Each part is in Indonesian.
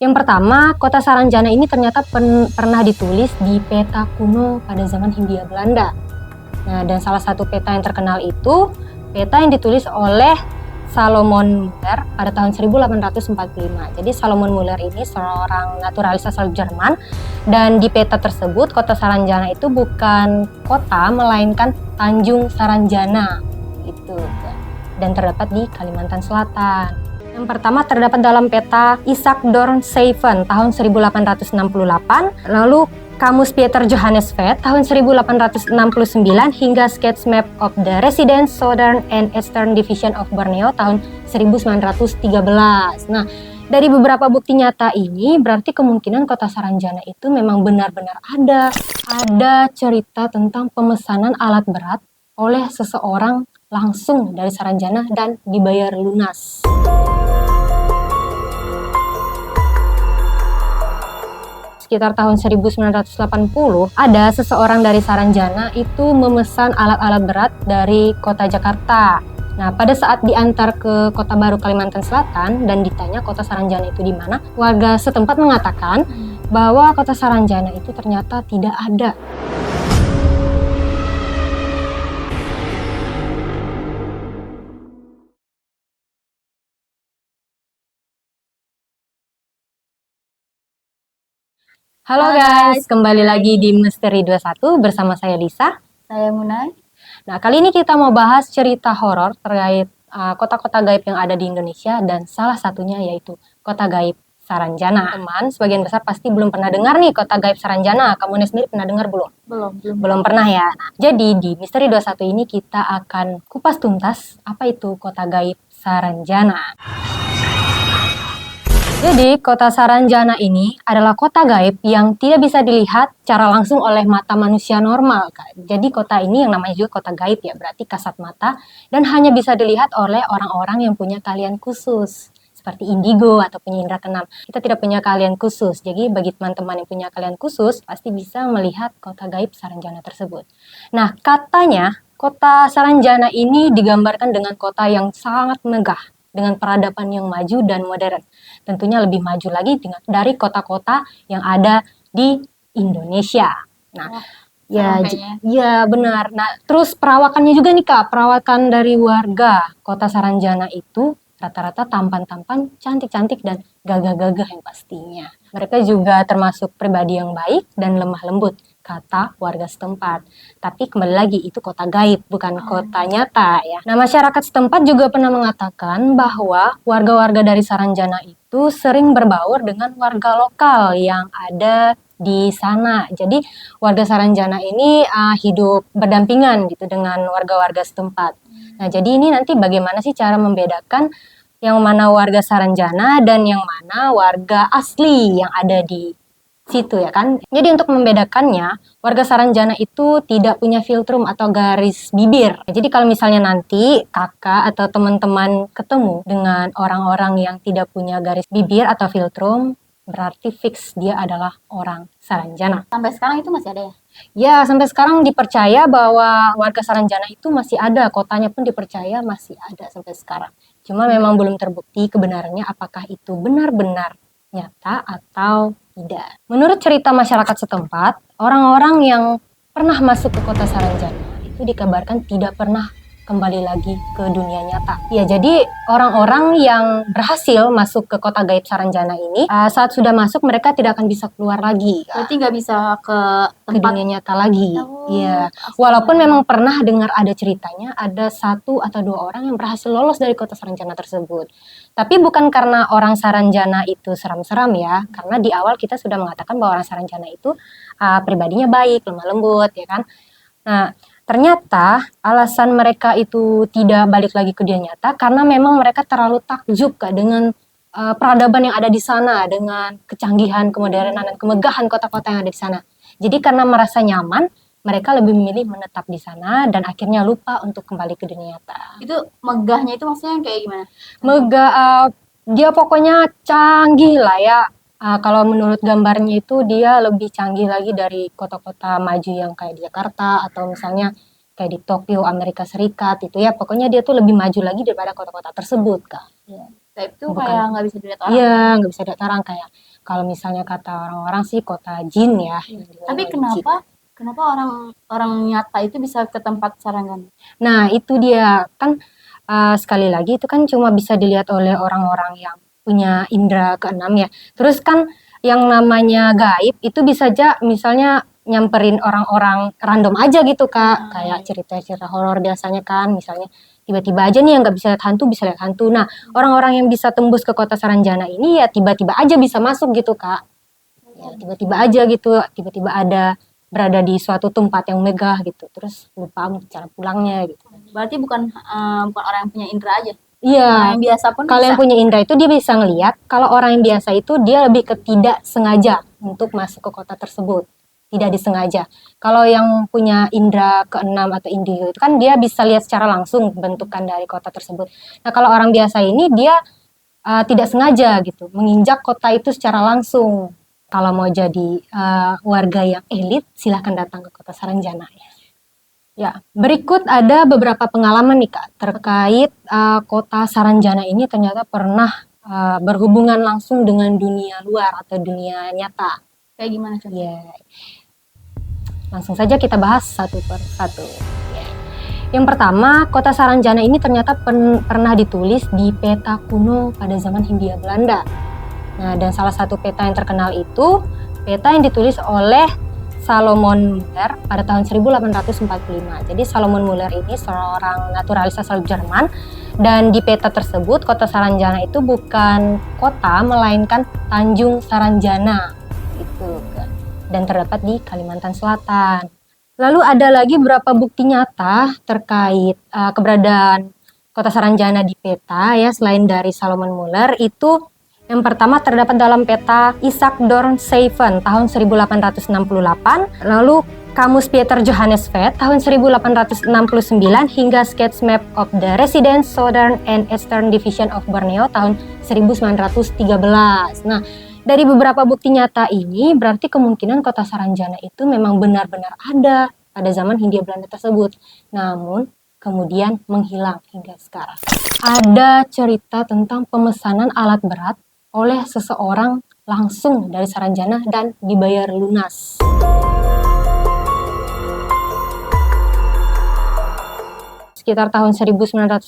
Yang pertama, kota Saranjana ini ternyata pernah ditulis di peta kuno pada zaman Hindia Belanda. Nah, dan salah satu peta yang terkenal itu peta yang ditulis oleh Salomon Muller pada tahun 1845. Jadi Salomon Muller ini seorang naturalis asal Jerman, dan di peta tersebut kota Saranjana itu bukan kota melainkan Tanjung Saranjana itu, dan terdapat di Kalimantan Selatan. Yang pertama terdapat dalam peta Isaac Dorn Seyfven tahun 1868, lalu Kamus Pieter Johannes Vedt tahun 1869 hingga Sketch Map of the Residence Southern and Eastern Division of Borneo tahun 1913. Nah, dari beberapa bukti nyata ini berarti kemungkinan kota Saranjana itu memang benar-benar ada. Ada cerita tentang pemesanan alat berat oleh seseorang langsung dari Saranjana dan dibayar lunas. Sekitar tahun 1980, ada seseorang dari Saranjana itu memesan alat-alat berat dari kota Jakarta. Nah, pada saat diantar ke Kota Baru Kalimantan Selatan dan ditanya kota Saranjana itu di mana, warga setempat mengatakan bahwa kota Saranjana itu ternyata tidak ada. Halo guys, kembali lagi di Misteri 21 bersama saya Lisa. Saya Munay. Nah, kali ini kita mau bahas cerita horor terkait kota-kota gaib yang ada di Indonesia, dan salah satunya yaitu kota gaib Saranjana. Teman, sebagian besar pasti belum pernah dengar nih kota gaib Saranjana. Kamu sendiri pernah dengar belum? Belum Belum pernah ya. Nah, jadi di Misteri 21 ini kita akan kupas tuntas apa itu kota gaib Saranjana. Jadi, kota Saranjana ini adalah kota gaib yang tidak bisa dilihat secara langsung oleh mata manusia normal. Jadi, kota ini yang namanya juga kota gaib ya, berarti kasat mata, dan hanya bisa dilihat oleh orang-orang yang punya keahlian khusus, seperti indigo atau punya indera keenam. Kita tidak punya keahlian khusus, jadi bagi teman-teman yang punya keahlian khusus, pasti bisa melihat kota gaib Saranjana tersebut. Nah, katanya, kota Saranjana ini digambarkan dengan kota yang sangat megah, dengan peradaban yang maju dan modern. Tentunya lebih maju lagi dari kota-kota yang ada di Indonesia. Nah, ya benar. Nah, terus perawakannya juga nih Kak, perawakan dari warga kota Saranjana itu rata-rata tampan-tampan, cantik-cantik, dan gagah-gagah yang pastinya. Mereka juga termasuk pribadi yang baik dan lemah lembut, kata warga setempat. Tapi kembali lagi, itu kota gaib, bukan kota nyata ya. Nah, masyarakat setempat juga pernah mengatakan bahwa warga-warga dari Saranjana itu sering berbaur dengan warga lokal yang ada di sana. Jadi warga Saranjana ini hidup berdampingan gitu dengan warga-warga setempat. Nah, jadi ini nanti bagaimana sih cara membedakan yang mana warga Saranjana dan yang mana warga asli yang ada di situ ya kan. Jadi untuk membedakannya, warga Saranjana itu tidak punya filtrum atau garis bibir. Jadi kalau misalnya nanti kakak atau teman-teman ketemu dengan orang-orang yang tidak punya garis bibir atau filtrum, berarti fix dia adalah orang Saranjana. Sampai sekarang itu masih ada ya? Ya, sampai sekarang dipercaya bahwa warga Saranjana itu masih ada, kotanya pun dipercaya masih ada sampai sekarang. Cuma memang belum terbukti kebenarannya apakah itu benar-benar nyata atau tidak. Menurut cerita masyarakat setempat, orang-orang yang pernah masuk ke kota Saranjana itu dikabarkan tidak pernah kembali lagi ke dunia nyata. Ya, jadi orang-orang yang berhasil masuk ke kota gaib Saranjana ini, saat sudah masuk mereka tidak akan bisa keluar lagi. Berarti nggak bisa ke tempat dunia nyata lagi. Iya. Oh, Walaupun memang pernah dengar ada ceritanya, ada 1 atau 2 orang yang berhasil lolos dari kota Saranjana tersebut. Tapi bukan karena orang Saranjana itu seram-seram ya, karena di awal kita sudah mengatakan bahwa orang Saranjana itu pribadinya baik, lemah lembut, ya kan. Nah, ternyata alasan mereka itu tidak balik lagi ke dunia nyata karena memang mereka terlalu takjub Kak, dengan peradaban yang ada di sana, dengan kecanggihan, kemodernan, dan kemegahan kota-kota yang ada di sana. Jadi karena merasa nyaman, mereka lebih memilih menetap di sana dan akhirnya lupa untuk kembali ke dunia nyata. itu megahnya itu maksudnya kayak gimana? Megah, dia pokoknya canggih lah ya. Kalau menurut gambarnya itu dia lebih canggih lagi dari kota-kota maju yang kayak di Jakarta atau misalnya kayak di Tokyo, Amerika Serikat itu ya. Pokoknya dia tuh lebih maju lagi daripada kota-kota tersebut, Kak. Iya. Gaib itu Bukan. kayak nggak bisa dilihat orang. Iya, nggak bisa dilihat orang, kayak Kalau misalnya kata orang-orang sih kota jin ya. Tapi kenapa orang nyata itu bisa ke tempat Saranjana? Nah, itu dia kan sekali lagi itu kan cuma bisa dilihat oleh orang-orang yang punya indera keenam ya. Terus kan yang namanya gaib itu bisa aja misalnya nyamperin orang-orang random aja gitu Kak. Kayak cerita-cerita horor biasanya kan, misalnya tiba-tiba aja nih yang nggak bisa lihat hantu bisa lihat hantu. Nah, orang-orang yang bisa tembus ke kota Saranjana ini ya tiba-tiba aja bisa masuk gitu Kak. Ya, tiba-tiba aja gitu, tiba-tiba ada berada di suatu tempat yang megah gitu, terus lupa cara pulangnya gitu. Berarti bukan orang yang punya indera aja. Iya, Orang yang biasa pun kalau yang bisa. punya indera itu dia bisa ngelihat. Kalau orang yang biasa itu dia lebih ke tidak sengaja untuk masuk ke kota tersebut, tidak disengaja. Kalau yang punya indera keenam atau indigo itu kan dia bisa lihat secara langsung bentukan dari kota tersebut. Nah, kalau orang biasa ini dia tidak sengaja gitu menginjak kota itu secara langsung. Kalau mau jadi warga yang elit, silahkan datang ke kota Saranjana ya. Ya, berikut ada beberapa pengalaman nih Kak terkait kota Saranjana ini ternyata pernah berhubungan langsung dengan dunia luar atau dunia nyata. Kayak gimana contohnya? Ya, langsung saja kita bahas satu per satu. Ya. Yang pertama, kota Saranjana ini ternyata pernah ditulis di peta kuno pada zaman Hindia Belanda. Nah, dan salah satu peta yang terkenal itu peta yang ditulis oleh Salomon Muller pada tahun 1845. Jadi Salomon Muller ini seorang naturalis asal Jerman, dan di peta tersebut kota Saranjana itu bukan kota melainkan Tanjung Saranjana itu, dan terdapat di Kalimantan Selatan. Lalu ada lagi beberapa bukti nyata terkait keberadaan kota Saranjana di peta ya, selain dari Salomon Muller itu. Yang pertama terdapat dalam peta Isaac Dorn Seven tahun 1868, lalu Kamus Pieter Johannes Vedt tahun 1869 hingga Sketch Map of the Residence Southern and Eastern Division of Borneo tahun 1913. Nah, dari beberapa bukti nyata ini berarti kemungkinan kota Saranjana itu memang benar-benar ada pada zaman Hindia Belanda tersebut. Namun kemudian menghilang hingga sekarang. Ada cerita tentang pemesanan alat berat oleh seseorang langsung dari Saranjana dan dibayar lunas. Sekitar tahun 1980,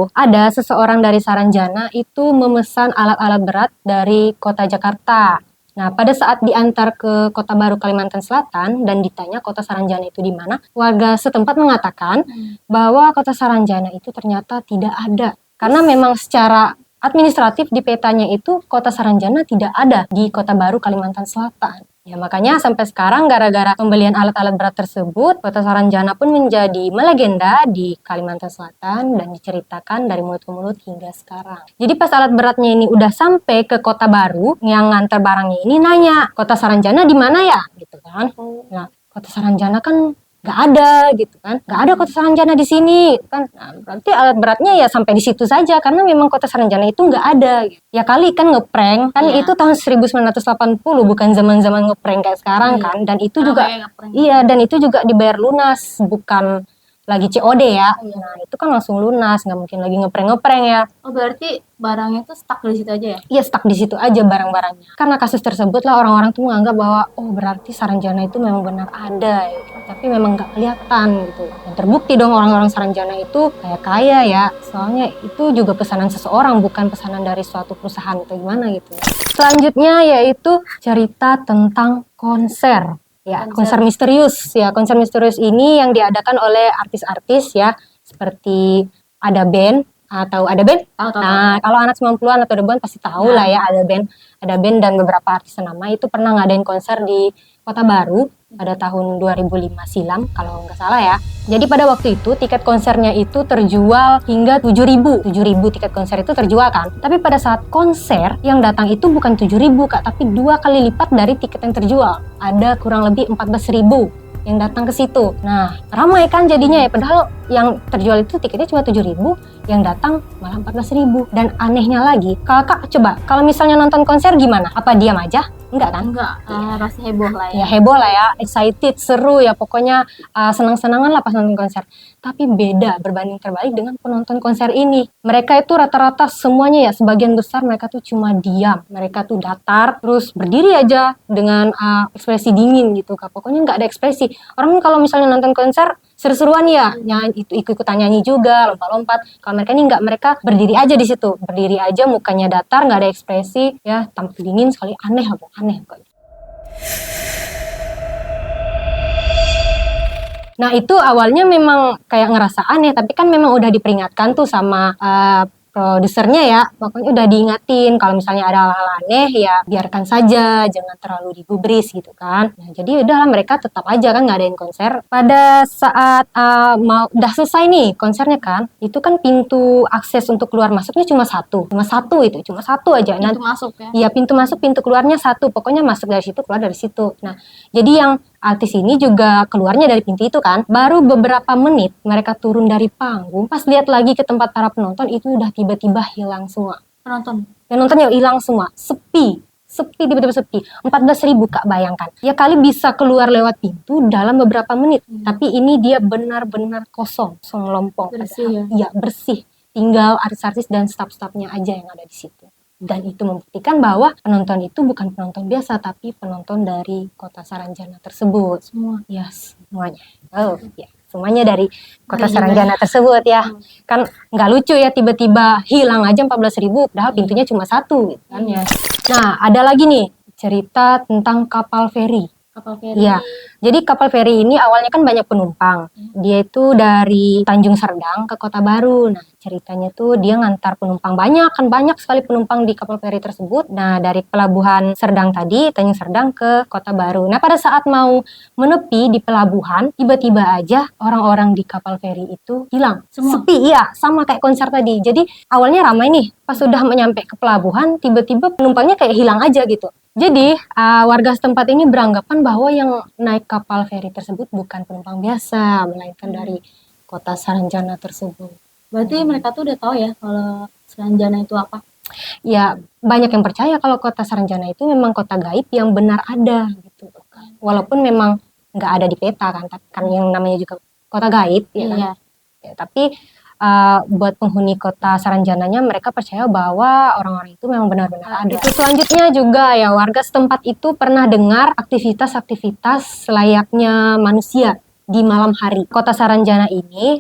ada seseorang dari Saranjana itu memesan alat-alat berat dari kota Jakarta. Nah, pada saat diantar ke Kota Baru Kalimantan Selatan dan ditanya kota Saranjana itu di mana, warga setempat mengatakan bahwa kota Saranjana itu ternyata tidak ada. Karena memang secara administratif di petanya itu kota Saranjana tidak ada di Kota Baru Kalimantan Selatan. Ya, makanya sampai sekarang gara-gara pembelian alat-alat berat tersebut, kota Saranjana pun menjadi melegenda di Kalimantan Selatan dan diceritakan dari mulut ke mulut hingga sekarang. Jadi pas alat beratnya ini udah sampai ke Kota Baru, yang nganter barangnya ini nanya, kota Saranjana di mana ya? Gitu kan. Nah, kota Saranjana kan nggak ada gitu kan, nggak ada kota Saranjana di sini kan. Nah, berarti alat beratnya ya sampai di situ saja karena memang kota Saranjana itu nggak ada gitu. Ya kali kan ngeprank kan, itu tahun 1980 bukan zaman-zaman ngeprank kayak sekarang kan, dan itu juga dan itu juga dibayar lunas, bukan lagi COD ya. Nah, itu kan langsung lunas, nggak mungkin lagi ngeprank ya. Oh, berarti barangnya tuh stuck di situ aja ya? Iya, stuck di situ aja barang-barangnya. Karena kasus tersebut lah orang-orang tuh menganggap bahwa oh berarti Saranjana itu memang benar ada gitu. Tapi memang nggak kelihatan gitu. Dan terbukti dong orang-orang Saranjana itu kaya ya. Soalnya itu juga pesanan seseorang, bukan pesanan dari suatu perusahaan atau gimana gitu. Selanjutnya yaitu cerita tentang konser. Ya, konser misterius. Ya, konser misterius ini yang diadakan oleh artis-artis ya, seperti ada band atau ada band. Nah, kalau anak 90-an atau debuan pasti tahu lah ya, ada band dan beberapa artis ternama itu pernah ngadain konser di Kota Baru pada tahun 2005 silam kalau nggak salah ya. Jadi pada waktu itu tiket konsernya itu terjual hingga 7.000 tiket konser itu terjual kan. Tapi pada saat konser yang datang itu bukan 7.000 Kak, tapi 2 kali lipat dari tiket yang terjual. Ada kurang lebih 14.000 yang datang ke situ. Nah, ramai kan jadinya ya, padahal yang terjual itu tiketnya cuma 7.000, yang datang malah 14.000. Dan anehnya lagi, kakak coba kalau misalnya nonton konser gimana? Apa diam aja? Enggak kan? Enggak, pasti heboh lah Ya ya. heboh lah ya, excited, seru ya, pokoknya senang-senangan lah pas nonton konser. Tapi beda, berbanding terbalik dengan penonton konser ini. Mereka itu rata-rata semuanya ya, sebagian besar mereka tuh cuma diam. Mereka tuh datar, terus berdiri aja dengan ekspresi dingin gitu Kak. Pokoknya nggak ada ekspresi. Orang kalau misalnya nonton konser, seru-seruan ya, nyanyi, ikut-ikutan nyanyi juga, lompat-lompat. Kalau mereka ini nggak, mereka berdiri aja di situ. Berdiri aja, mukanya datar, nggak ada ekspresi, ya tampil dingin sekali, aneh apa? Aneh pokoknya. Nah itu awalnya memang kayak ngerasa aneh, tapi kan memang udah diperingatkan tuh sama produsernya ya, pokoknya udah diingatin kalau misalnya ada hal-hal aneh ya biarkan saja, jangan terlalu digubris gitu kan. Nah jadi udahlah mereka tetap aja kan ngadain konser. Pada saat udah selesai nih konsernya kan, itu kan pintu akses untuk keluar masuknya cuma satu itu, cuma satu aja. Pintu masuk ya. Iya, pintu masuk, pintu keluarnya satu. Pokoknya masuk dari situ, keluar dari situ. Nah, jadi yang artis ini juga keluarnya dari pintu itu kan. Baru beberapa menit mereka turun dari panggung. Pas lihat lagi ke tempat para penonton, itu udah tiba-tiba hilang semua. Penonton. Penontonnya hilang semua. Sepi, tiba-tiba sepi. 14.000 Kak, bayangkan. Ya kali bisa keluar lewat pintu dalam beberapa menit. Tapi ini dia benar-benar kosong. Kosong lompong. Bersih ya? Iya, bersih. Tinggal artis-artis dan staf-stafnya aja yang ada di situ. Dan itu membuktikan bahwa penonton itu bukan penonton biasa, tapi penonton dari Kota Saranjana tersebut. Semua. Yes, semuanya. Oh, ya. Semuanya dari Kota Saranjana tersebut ya. Kan nggak lucu ya tiba-tiba hilang aja 14.000, padahal pintunya cuma satu gitu kan ya. Nah, ada lagi nih cerita tentang kapal feri. Kapal feri. Iya, jadi kapal feri ini awalnya kan banyak penumpang. Dia itu dari Tanjung Serdang ke Kota Baru. Nah, ceritanya tuh dia ngantar penumpang banyak, kan banyak sekali penumpang di kapal feri tersebut. Nah, dari pelabuhan Serdang tadi, Tanjung Serdang ke Kota Baru. Nah, pada saat mau menepi di pelabuhan, tiba-tiba aja orang-orang di kapal feri itu hilang. Semua? Sepi, iya, sama kayak konser tadi. Jadi awalnya ramai nih, pas sudah menyampe ke pelabuhan, tiba-tiba penumpangnya kayak hilang aja gitu. Jadi, warga setempat ini beranggapan bahwa yang naik kapal feri tersebut bukan penumpang biasa, melainkan dari Kota Saranjana tersebut. Berarti mereka tuh udah tahu ya kalau Saranjana itu apa? Ya, banyak yang percaya kalau Kota Saranjana itu memang kota gaib yang benar ada gitu kan. Walaupun memang nggak ada di peta kan, tapi kan yang namanya juga kota gaib ya kan. Iya. Ya, tapi buat penghuni Kota Saranjananya mereka percaya bahwa orang-orang itu memang benar-benar ada. Itu selanjutnya juga ya, warga setempat itu pernah dengar aktivitas-aktivitas layaknya manusia di malam hari. Kota Saranjana ini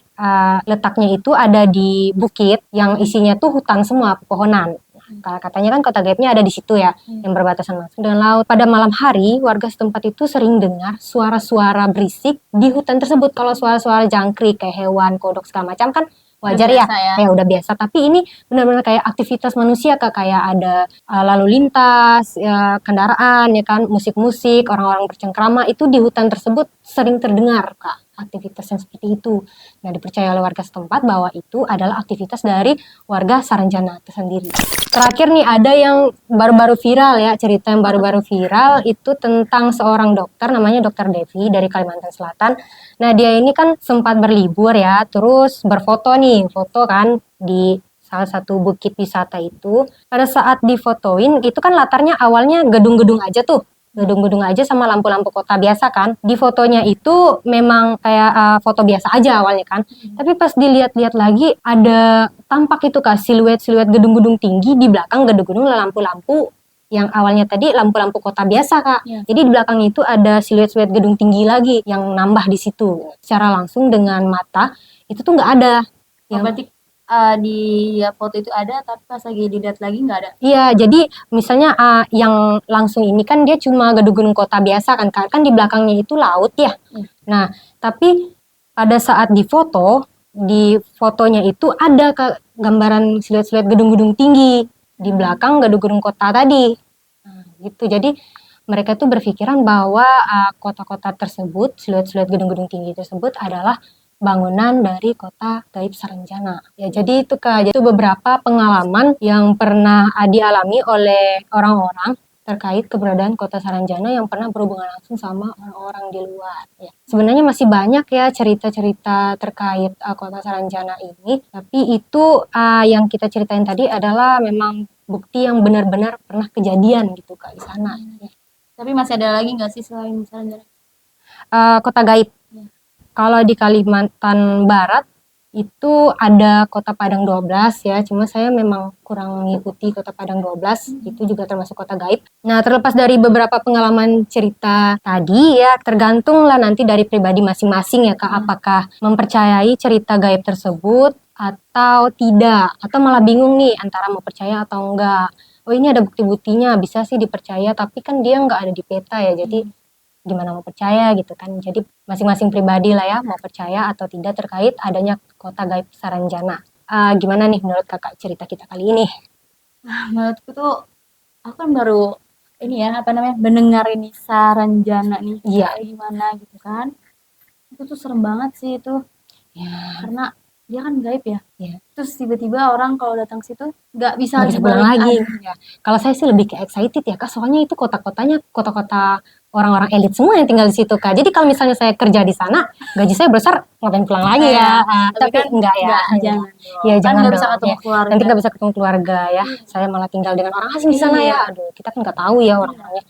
letaknya itu ada di bukit yang isinya tuh hutan semua, pepohonan. Katanya kan kota gaibnya ada di situ ya, yang berbatasan langsung dengan laut. Pada malam hari, warga setempat itu sering dengar suara-suara berisik di hutan tersebut. Kalau suara-suara jangkrik kayak hewan, kodok segala macam kan wajar ya, kayak udah biasa. Tapi ini benar-benar kayak aktivitas manusia Kak, kayak ada lalu lintas, ya, kendaraan ya kan, musik-musik, orang-orang bercengkrama itu di hutan tersebut sering terdengar Kak, aktivitas yang seperti itu. Nah, dipercaya oleh warga setempat bahwa itu adalah aktivitas dari warga Saranjana itu sendiri. Terakhir nih ada yang baru-baru viral ya, cerita yang baru-baru viral itu tentang seorang dokter namanya Dokter Devi dari Kalimantan Selatan. Nah, dia ini kan sempat berlibur ya, terus berfoto nih, foto kan di salah satu bukit wisata itu. Pada saat difotoin, itu kan latarnya awalnya gedung-gedung aja tuh. Gedung-gedung aja sama lampu-lampu kota biasa kan. Di fotonya itu memang kayak foto biasa aja awalnya kan. Tapi pas dilihat-lihat lagi ada tampak itu Kak, siluet-siluet gedung-gedung tinggi di belakang gedung-gedung lampu-lampu yang awalnya tadi lampu-lampu kota biasa Kak. Ya. Jadi di belakangnya itu ada siluet-siluet gedung tinggi lagi yang nambah di situ. Secara langsung dengan mata itu tuh nggak ada. Oh, berarti di foto itu ada, tapi pas lagi dilihat lagi nggak ada. Iya, jadi misalnya yang langsung ini kan dia cuma gedung-gedung kota biasa kan, kan di belakangnya itu laut ya. Nah, tapi pada saat difoto, di fotonya itu ada gambaran siluet-siluet gedung-gedung tinggi di belakang gedung-gedung kota tadi. Nah, gitu. Jadi mereka tuh berpikiran bahwa kota-kota tersebut, siluet-siluet gedung-gedung tinggi tersebut adalah bangunan dari kota gaib Saranjana. Ya, jadi itu Kak, itu beberapa pengalaman yang pernah dialami oleh orang-orang terkait keberadaan kota Saranjana yang pernah berhubungan langsung sama orang-orang di luar. Ya. Sebenarnya masih banyak ya cerita-cerita terkait kota Saranjana ini, tapi itu yang kita ceritain tadi adalah memang bukti yang benar-benar pernah kejadian gitu Kak di sana. Ya. Tapi masih ada lagi nggak sih selain Saranjana? Kota gaib. Ya. Kalau di Kalimantan Barat itu ada Kota Padang 12 ya, cuma saya memang kurang mengikuti Kota Padang 12, itu juga termasuk kota gaib. Nah, terlepas dari beberapa pengalaman cerita tadi ya, tergantung lah nanti dari pribadi masing-masing ya Kak, apakah mempercayai cerita gaib tersebut atau tidak, atau malah bingung nih antara mau percaya atau enggak. Oh ini ada bukti-buktinya, bisa sih dipercaya, tapi kan dia nggak ada di peta ya, jadi gimana mau percaya gitu kan. Jadi masing-masing pribadi lah ya mau percaya atau tidak terkait adanya kota gaib Saranjana. Gimana nih menurut kakak cerita kita kali ini? Menurutku tuh aku kan baru ini ya mendengar ini Saranjana nih Iya. kayak gimana gitu kan. Itu tuh serem banget sih itu Ya, karena dia kan gaib ya. ya. Terus tiba-tiba orang kalau datang situ nggak bisa Nggak bisa pulang dibalik lagi. Ya. Kalau saya sih lebih ke excited ya kak, soalnya itu kota-kotanya kota-kota orang-orang elit semua yang tinggal di situ kak. Jadi kalau misalnya saya kerja di sana, gaji saya besar, ngapain pulang lagi ya? Tapi kan enggak ya. jangan Ya dong. Kan jangan nggak bisa dong. ketemu Ya. keluarga. Nanti nggak bisa ketemu keluarga ya. Saya malah tinggal dengan orang asing di sana Iya. ya. Aduh, kita kan nggak tahu ya orang-orangnya.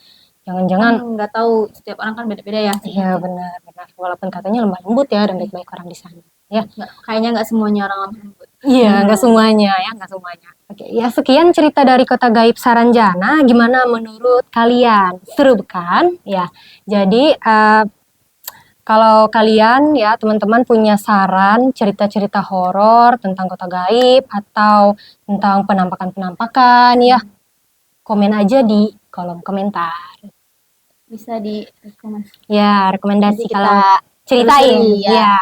Jangan-jangan Kan nggak tahu setiap orang kan beda-beda ya. iya benar-benar. Walaupun katanya lemah lembut ya dan baik-baik orang di sana. Ya. Kayaknya nggak semuanya orang lemah lembut. Iya, nggak semuanya ya, nggak semuanya. Oke, ya sekian cerita dari Kota Gaib Saranjana. Gimana menurut kalian? Seru kan? Ya, jadi kalau kalian ya teman-teman punya saran cerita-cerita horor tentang Kota Gaib atau tentang penampakan-penampakan ya, komen aja di kolom komentar. Bisa di rekomendasi. Ya, rekomendasi Nanti kalau kita ceritain. telusuri, ya. Ya.